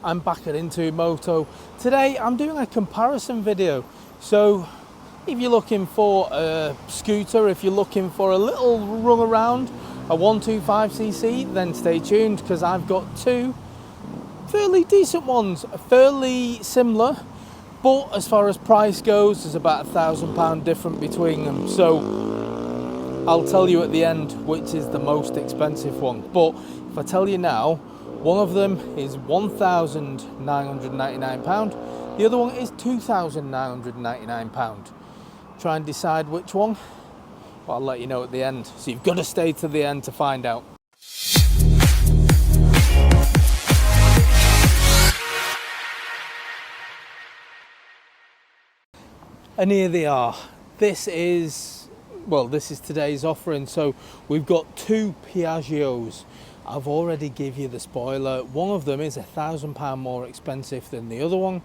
I'm back at Into Moto. Today I'm doing a comparison video. So if you're looking for a scooter, if you're looking for a little run around, a 125cc, then stay tuned because I've got two fairly decent ones, fairly similar, but as far as price goes, there's about £1,000 difference between them. So I'll tell you at the end which is the most expensive one. But if I tell you now, one of them is £1,999, the other one is £2,999. Try and decide which one, but I'll let you know at the end. So you've got to stay to the end to find out. And here they are. This is today's offering. So we've got two Piaggios. I've already give you the spoiler. One of them is £1,000 more expensive than the other one,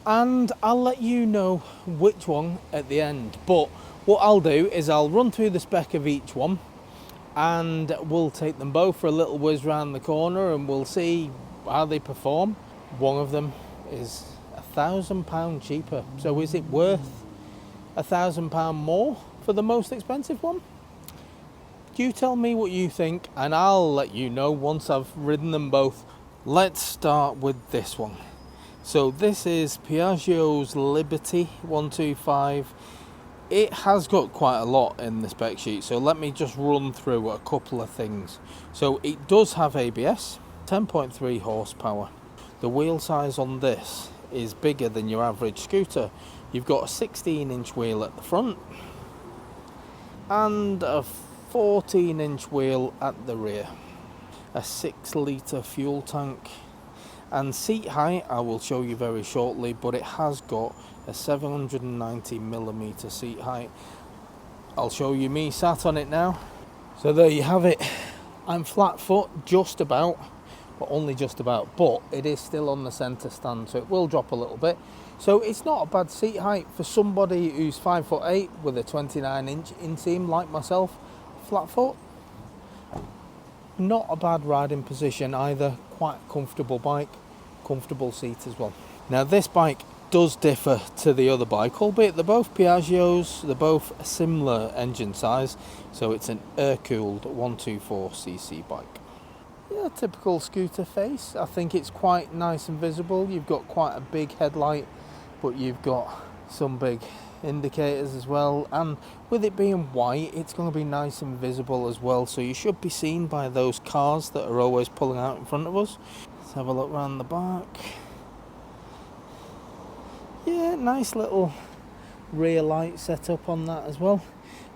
and I'll let you know which one at the end. But what I'll do is I'll run through the spec of each one, and we'll take them both for a little whiz round the corner and we'll see how they perform. One of them is £1,000 cheaper, so is it worth £1,000 more for the most expensive one? You tell me what you think, and I'll let you know once I've ridden them both. Let's start with this one. So this is Piaggio's Liberty 125. It has got quite a lot in the spec sheet, so let me just run through a couple of things. So it does have ABS, 10.3 horsepower. The wheel size on this is bigger than your average scooter. You've got a 16-inch wheel at the front and a 14-inch wheel at the rear, a 6-litre fuel tank, and seat height I will show you very shortly, but it has got a 790mm seat height. I'll show you me sat on it now. So there you have it. I'm flat foot just about, but only just about, but it is still on the centre stand, so it will drop a little bit. So it's not a bad seat height for somebody who's 5'8" with a 29-inch inseam like myself. Flat foot, not a bad riding position either. Quite a comfortable bike, comfortable seat as well. Now this bike does differ to the other bike, albeit they're both Piaggios, they're both a similar engine size. So it's an air-cooled 124cc bike. Yeah, typical scooter face. I think it's quite nice and visible. You've got quite a big headlight, but you've got some big indicators as well, and with it being white, it's going to be nice and visible as well, so you should be seen by those cars that are always pulling out in front of us. Let's have a look around the back. Yeah, nice little rear light setup on that as well,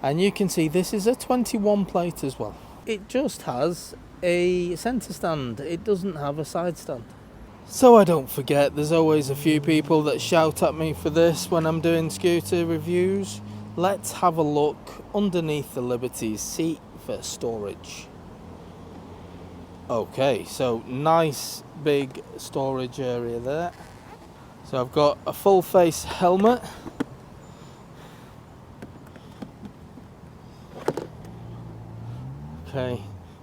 and you can see this is a 21 plate as well. It just has a centre stand, it doesn't have a side stand. So I don't forget, there's always a few people that shout at me for this when I'm doing scooter reviews. Let's have a look underneath the Liberty's seat for storage. Okay, so nice big storage area there. So I've got a full face helmet. Okay,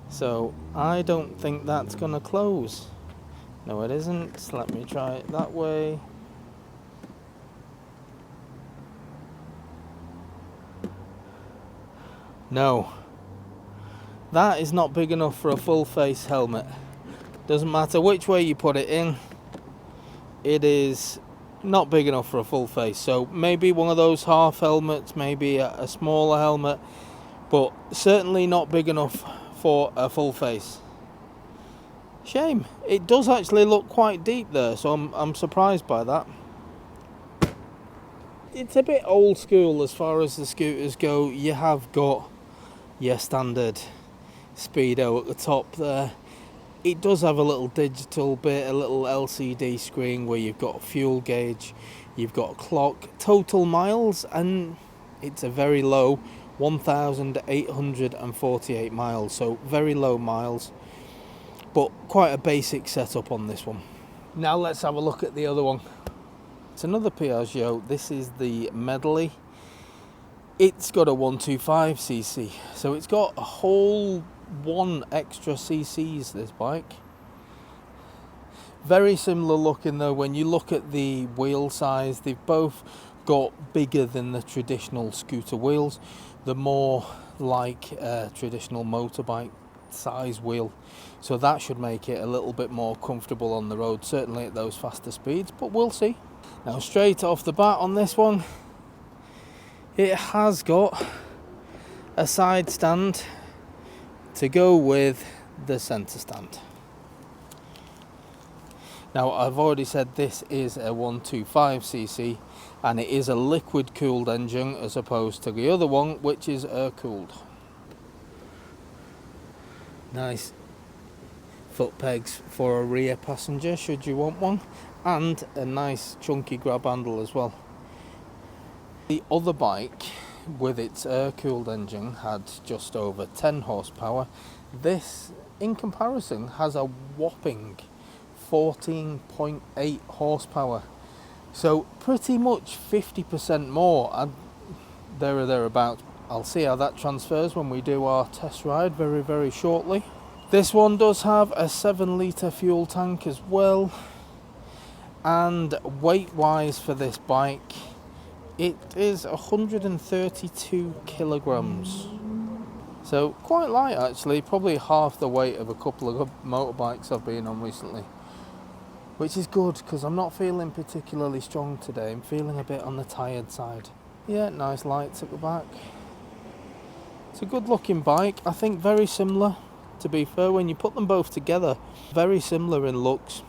so I don't think that's gonna close. No, it isn't. So let me try it that way. No, that is not big enough for a full face helmet. Doesn't matter which way you put it in, it is not big enough for a full face. So maybe one of those half helmets, maybe a smaller helmet, but certainly not big enough for a full face. Shame. It does actually look quite deep there, so I'm surprised by that. It's a bit old school as far as the scooters go. You have got your standard speedo at the top there. It does have a little digital bit, a little LCD screen where you've got a fuel gauge, you've got a clock, total miles, and it's a very low 1,848 miles, so very low miles. But quite a basic setup on this one. Now let's have a look at the other one. It's another Piaggio. This is the Medley. It's got a 125cc, so it's got a whole one extra cc's, this bike. Very similar looking though. When you look at the wheel size, they've both got bigger than the traditional scooter wheels. They're more like a traditional motorbike size wheel, so that should make it a little bit more comfortable on the road, certainly at those faster speeds, but we'll see. Now straight off the bat on this one, it has got a side stand to go with the centre stand. Now I've already said this is a 125cc and it is a liquid cooled engine as opposed to the other one which is air cooled. Nice foot pegs for a rear passenger should you want one, and a nice chunky grab handle as well. The other bike with its air cooled engine had just over 10 horsepower. This in comparison has a whopping 14.8 horsepower, so pretty much 50% more, and there or thereabouts. I'll see how that transfers when we do our test ride very shortly. This one does have a 7-litre fuel tank as well, and weight wise for this bike it is 132 kilograms, so quite light actually, probably half the weight of a couple of motorbikes I've been on recently. Which is good, because I'm not feeling particularly strong today. I'm feeling a bit on the tired side. Yeah, nice lights at the back. It's a good looking bike. I think very similar, to be fair, when you put them both together. Very similar in looks.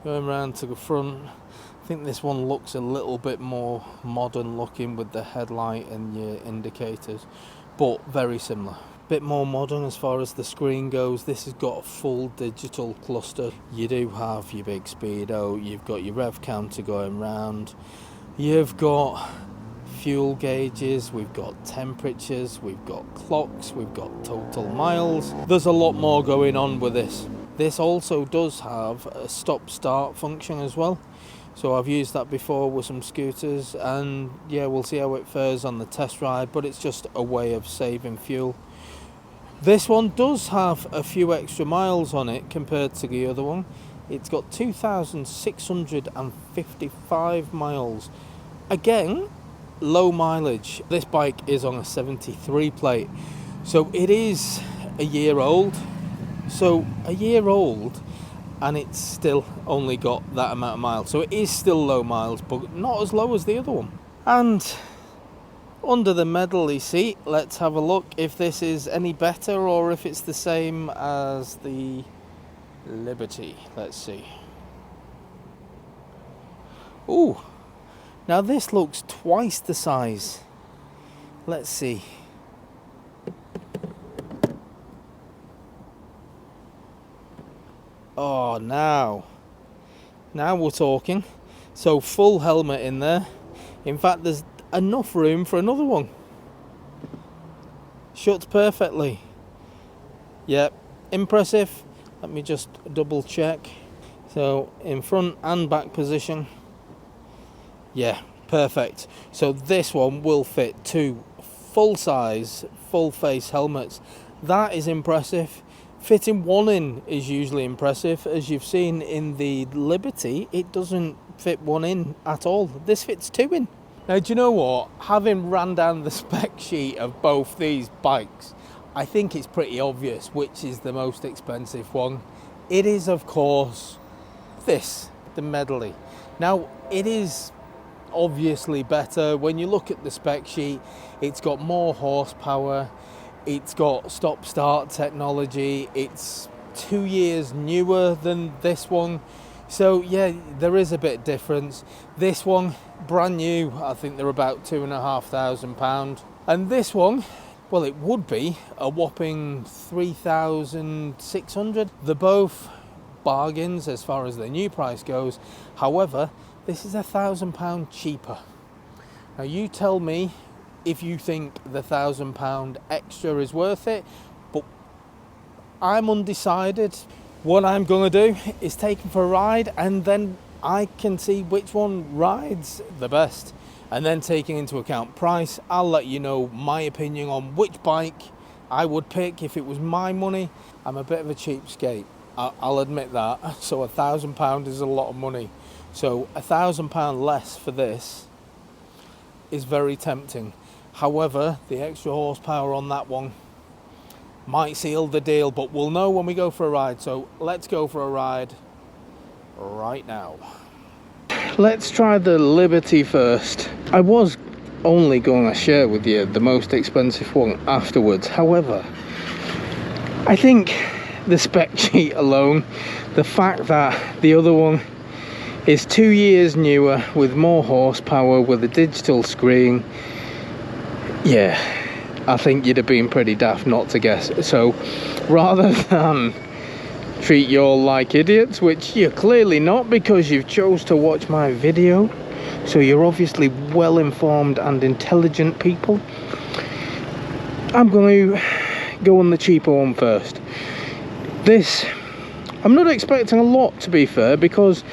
Going round to the front, I think this one looks a little bit more modern looking with the headlight and your indicators, but very similar. Bit more modern as far as the screen goes. This has got a full digital cluster. You do have your big speedo, you've got your rev counter going round, you've got fuel gauges, we've got temperatures, we've got clocks, we've got total miles. There's a lot more going on with this. This also does have a stop start function as well, so I've used that before with some scooters, and yeah, we'll see how it fares on the test ride, but it's just a way of saving fuel. This one does have a few extra miles on it compared to the other one. It's got 2,655 miles. Again, low mileage. This bike is on a 73 plate, so it is a year old. So a year old, and it's still only got that amount of miles. So it is still low miles, but not as low as the other one. And under the medley seat, let's have a look if this is any better or if it's the same as the Liberty. Let's see. Ooh, now this looks twice the size. Let's see. Oh, now we're talking. So full helmet in there. In fact, there's enough room for another one. Shuts perfectly. Yep, impressive. Let me just double check. So in front and back position. Yeah, perfect. So this one will fit 2 full size, full face helmets. That is impressive. Fitting one in is usually impressive. As you've seen in the Liberty, it doesn't fit one in at all. This fits 2 in. Now, do you know what? Having ran down the spec sheet of both these bikes, I think it's pretty obvious which is the most expensive one. It is, of course, this, the Medley. Now, it is obviously better. When you look at the spec sheet, it's got more horsepower, it's got stop-start technology, it's 2 years newer than this one. So yeah, there is a bit difference. This one, brand new, I think they're about £2,500. And this one, well, it would be a whopping 3,600. They're both bargains as far as the new price goes. However, this is £1,000 cheaper. Now you tell me if you think the £1,000 extra is worth it, but I'm undecided. What I'm going to do is take them for a ride, and then I can see which one rides the best. And then taking into account price, I'll let you know my opinion on which bike I would pick if it was my money. I'm a bit of a cheapskate. I'll admit that. So £1,000 is a lot of money. So £1,000 less for this is very tempting. However, the extra horsepower on that one might seal the deal, but we'll know when we go for a ride. So let's go for a ride right now. Let's try the Liberty first. I was only going to share with you the most expensive one afterwards. However, I think the spec sheet alone, the fact that the other one is 2 years newer with more horsepower with a digital screen, yeah, I think you'd have been pretty daft not to guess. So rather than treat you all like idiots, which you're clearly not because you've chose to watch my video, so you're obviously well informed and intelligent people, I'm going to go on the cheaper one first. This, I'm not expecting a lot, to be fair, because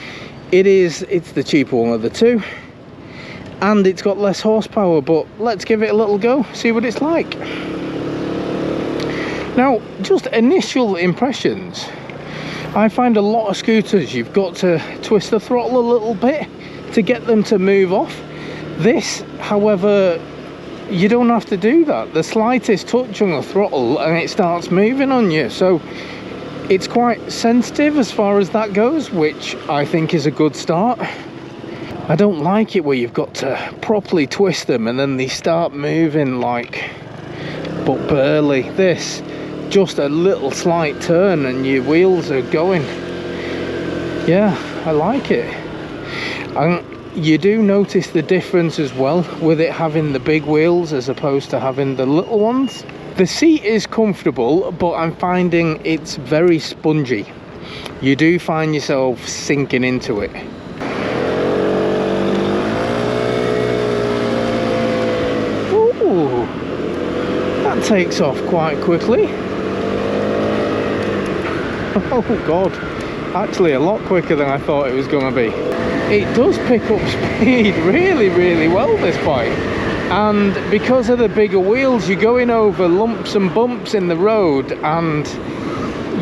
it's the cheaper one of the two and it's got less horsepower, but let's give it a little go, see what it's like. Now, just initial impressions, I find a lot of scooters you've got to twist the throttle a little bit to get them to move off. This, however, you don't have to do that. The slightest touch on the throttle and it starts moving on you, so it's quite sensitive as far as that goes, which I think is a good start. I don't like it where you've got to properly twist them and then they start moving like, but barely. This, just a little slight turn and your wheels are going. Yeah, I like it. And you do notice the difference as well with it having the big wheels as opposed to having the little ones. The seat is comfortable, but I'm finding it's very spongy. You do find yourself sinking into it. Ooh, that takes off quite quickly. Oh god, actually a lot quicker than I thought it was going to be. It does pick up speed really, really well, this bike. And because of the bigger wheels, you're going over lumps and bumps in the road and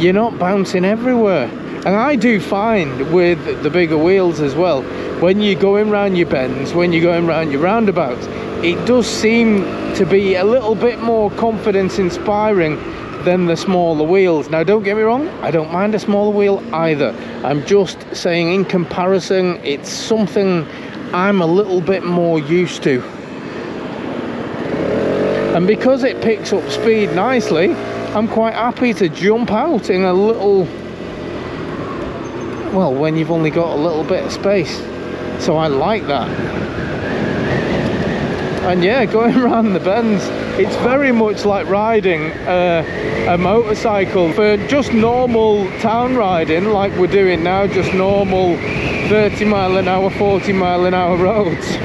you're not bouncing everywhere. And I do find with the bigger wheels as well, when you're going around your bends, when you're going around your roundabouts, it does seem to be a little bit more confidence inspiring than the smaller wheels. Now don't get me wrong, I don't mind a smaller wheel either. I'm just saying in comparison, it's something I'm a little bit more used to. And because it picks up speed nicely, I'm quite happy to jump out in a little, well, when you've only got a little bit of space. So I like that. And yeah, going around the bends, it's very much like riding a motorcycle for just normal town riding like we're doing now, just normal 30 mile an hour, 40 mile an hour roads.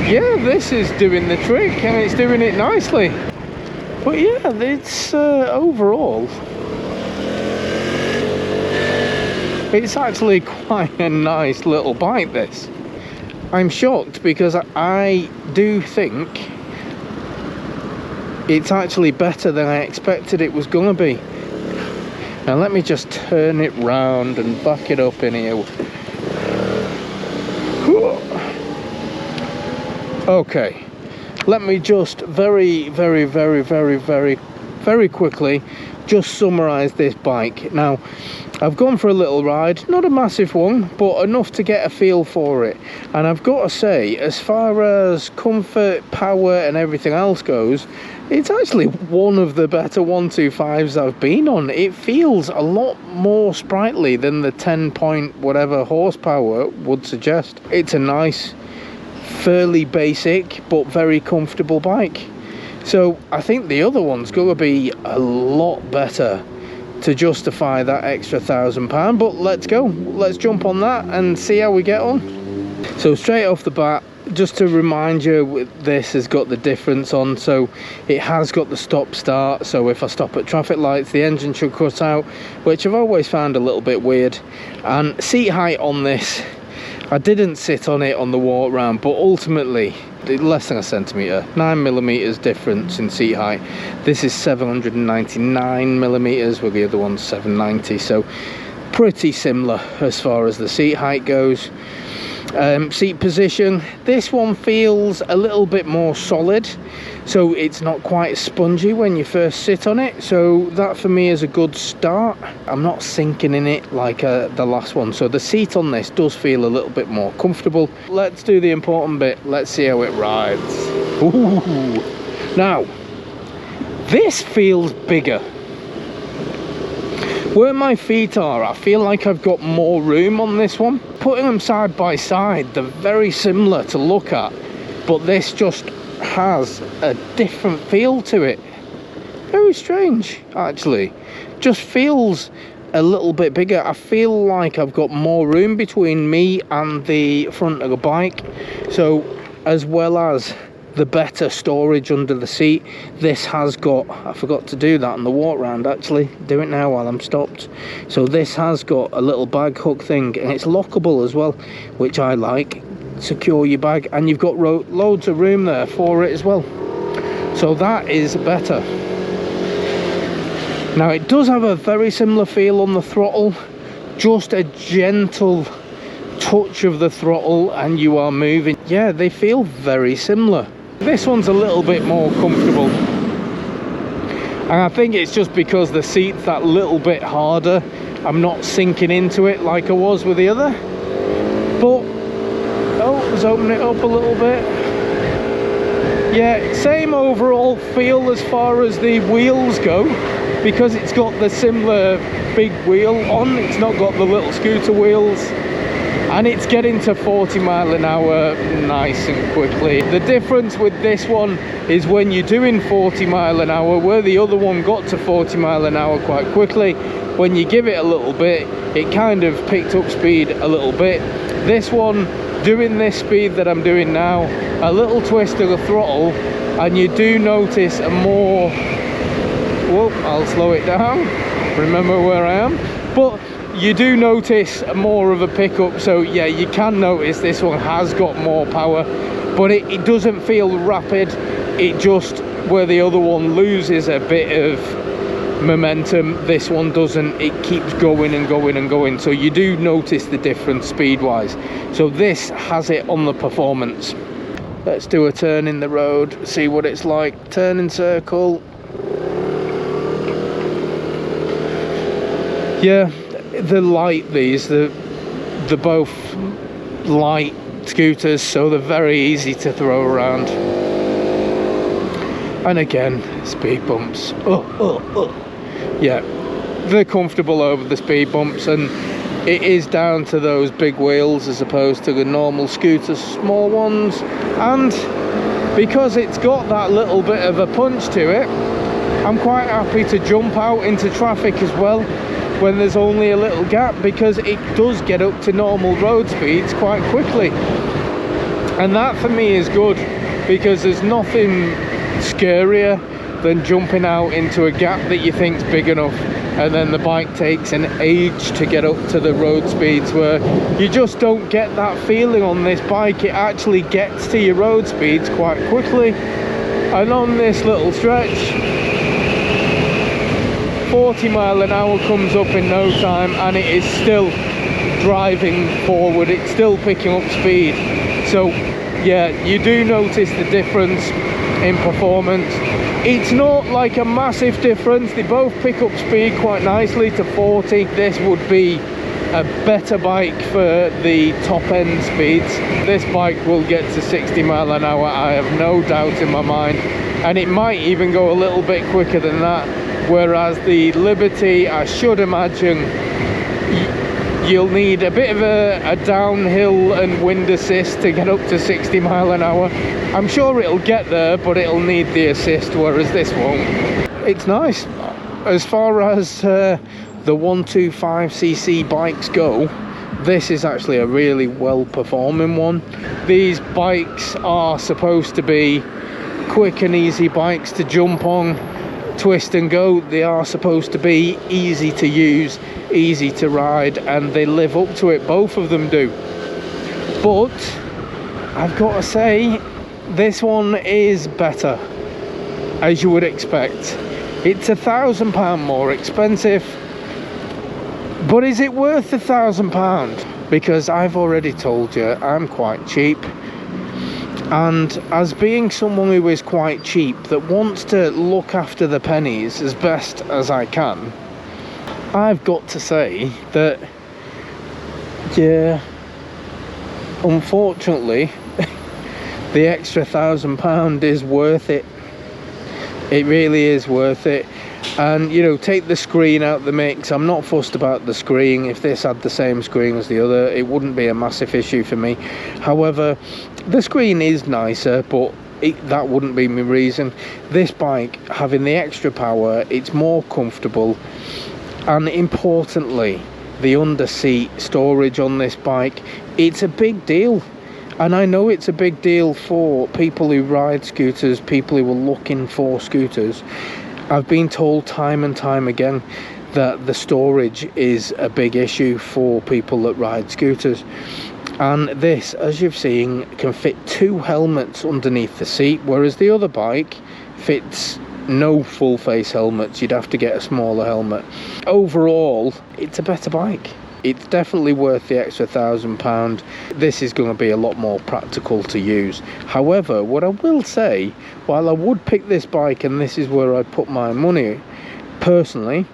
Yeah, this is doing the trick and it's doing it nicely. But yeah, it's overall, it's actually quite a nice little bike, this. I'm shocked because I do think it's actually better than I expected it was going to be. Now let me just turn it round and back it up in here. Okay, let me just very quickly just summarize this bike. Now, I've gone for a little ride, not a massive one, but enough to get a feel for it. And I've got to say, as far as comfort, power and everything else goes, it's actually one of the better 125s I've been on. It feels a lot more sprightly than the 10 point whatever horsepower would suggest. It's a nice, fairly basic but very comfortable bike. So I think the other one's going to be a lot better to justify that extra £1,000, but let's go, let's jump on that and see how we get on. So straight off the bat, just to remind you, this has got the difference on, so it has got the stop start, so if I stop at traffic lights the engine should cut out, which I've always found a little bit weird. And seat height on this I didn't sit on it on the walk round, but ultimately less than a centimetre, 9mm difference in seat height. This is 799mm, where the other one's 790, so pretty similar as far as the seat height goes. Seat position, this one feels a little bit more solid, so it's not quite as spongy when you first sit on it, so that for me is a good start. I'm not sinking in it like the last one, so the seat on this does feel a little bit more comfortable. Let's do the important bit. Let's see how it rides. Ooh. Now this feels bigger. Where my feet are, I feel like I've got more room on this one. Putting them side by side, they're very similar to look at, but this just has a different feel to it. Very strange, actually. Just feels a little bit bigger. I feel like I've got more room between me and the front of the bike. So, as well as the better storage under the seat, this has got, I forgot to do that on the walk round actually, do it now while I'm stopped. So this has got a little bag hook thing, and it's lockable as well, which I like. Secure your bag, and you've got loads of room there for it as well, so that is better. Now it does have a very similar feel on the throttle, just a gentle touch of the throttle and you are moving. Yeah, they feel very similar. This one's a little bit more comfortable, and I think it's just because the seat's that little bit harder. I'm not sinking into it like I was with the other. But oh, let's open it up a little bit. Yeah, same overall feel as far as the wheels go, because it's got the similar big wheel on. It's not got the little scooter wheels. And it's getting to 40 miles an hour nice and quickly. The difference with this one is when you're doing 40 miles an hour, where the other one got to 40 miles an hour quite quickly, when you give it a little bit, it kind of picked up speed a little bit. This one, doing this speed that I'm doing now, a little twist of the throttle, and you do notice a more, whoop, I'll slow it down, remember where I am, but you do notice more of a pickup. So yeah, you can notice this one has got more power, but it doesn't feel rapid. It just, where the other one loses a bit of momentum, this one doesn't. It keeps going and going and going, so you do notice the difference speed wise. So this has it on the performance. Let's do a turn in the road, see what it's like. Turn in circle. Yeah, they're light, these, they're both light scooters, so they're very easy to throw around. And again, speed bumps. Yeah, they're comfortable over the speed bumps, and it is down to those big wheels as opposed to the normal scooters, small ones. And because it's got that little bit of a punch to it, I'm quite happy to jump out into traffic as well when there's only a little gap, because it does get up to normal road speeds quite quickly. And that for me is good, because there's nothing scarier than jumping out into a gap that you think's big enough, and then the bike takes an age to get up to the road speeds, where you just don't get that feeling on this bike. It actually gets to your road speeds quite quickly. And on this little stretch, 40 miles an hour comes up in no time, and it is still driving forward, it's still picking up speed. So yeah, you do notice the difference in performance. It's not like a massive difference, they both pick up speed quite nicely to 40. This would be a better bike for the top end speeds. This bike will get to 60 miles an hour, I have no doubt in my mind, and it might even go a little bit quicker than that. Whereas the Liberty, I should imagine you'll need a bit of a downhill and wind assist to get up to 60 miles an hour. I'm sure it'll get there, but it'll need the assist, whereas this won't. It's nice. As far as the 125cc bikes go, this is actually a really well performing one. These bikes are supposed to be quick and easy bikes to jump on, twist and go. They are supposed to be easy to use, easy to ride, and they live up to it. Both of them do. but I've got to say this one is better, as you would expect. It's £1,000 more expensive, but is it worth £1,000? Because I've already told you I'm quite cheap, and as being someone who is quite cheap that wants to look after the pennies as best as I can, I've got to say that, yeah, unfortunately the extra £1,000 is worth it. It really is worth it. And you know, take the screen out the mix. I'm not fussed about the screen. If this had the same screen as the other, it wouldn't be a massive issue for me. However, the screen is nicer, but that wouldn't be my reason. This bike, having the extra power, it's more comfortable, and importantly, the under seat storage on this bike, it's a big deal. And I know it's a big deal for people who ride scooters, people who are looking for scooters. I've been told time and time again that the storage is a big issue for people that ride scooters. And this, as you've seen, can fit 2 helmets underneath the seat, whereas the other bike fits no full face helmets. You'd have to get a smaller helmet. Overall, it's a better bike. It's definitely worth the extra £1,000. This is going to be a lot more practical to use. However, what I will say, while I would pick this bike, and this is where I put my money, personally,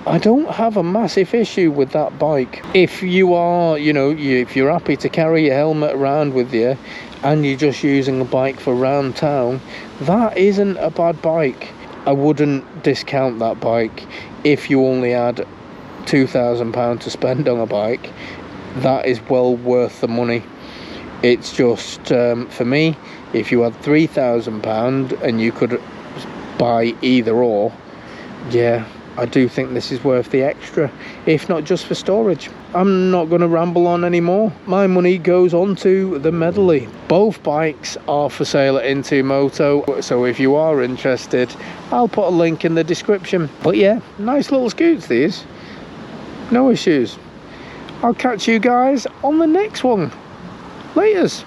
I don't have a massive issue with that bike. If you are, you know, if you're happy to carry your helmet around with you and you're just using a bike for round town, that isn't a bad bike. I wouldn't discount that bike. If you only had £2,000 to spend on a bike, that is well worth the money. It's just for me, if you had £3,000 and you could buy either or, yeah, I do think this is worth the extra, if not just for storage. I'm not going to ramble on anymore. My money goes on to the medley. Both bikes are for sale at Into Moto, so if you are interested, I'll put a link in the description. But yeah, nice little scoots these. No issues. I'll catch you guys on the next one. Laters.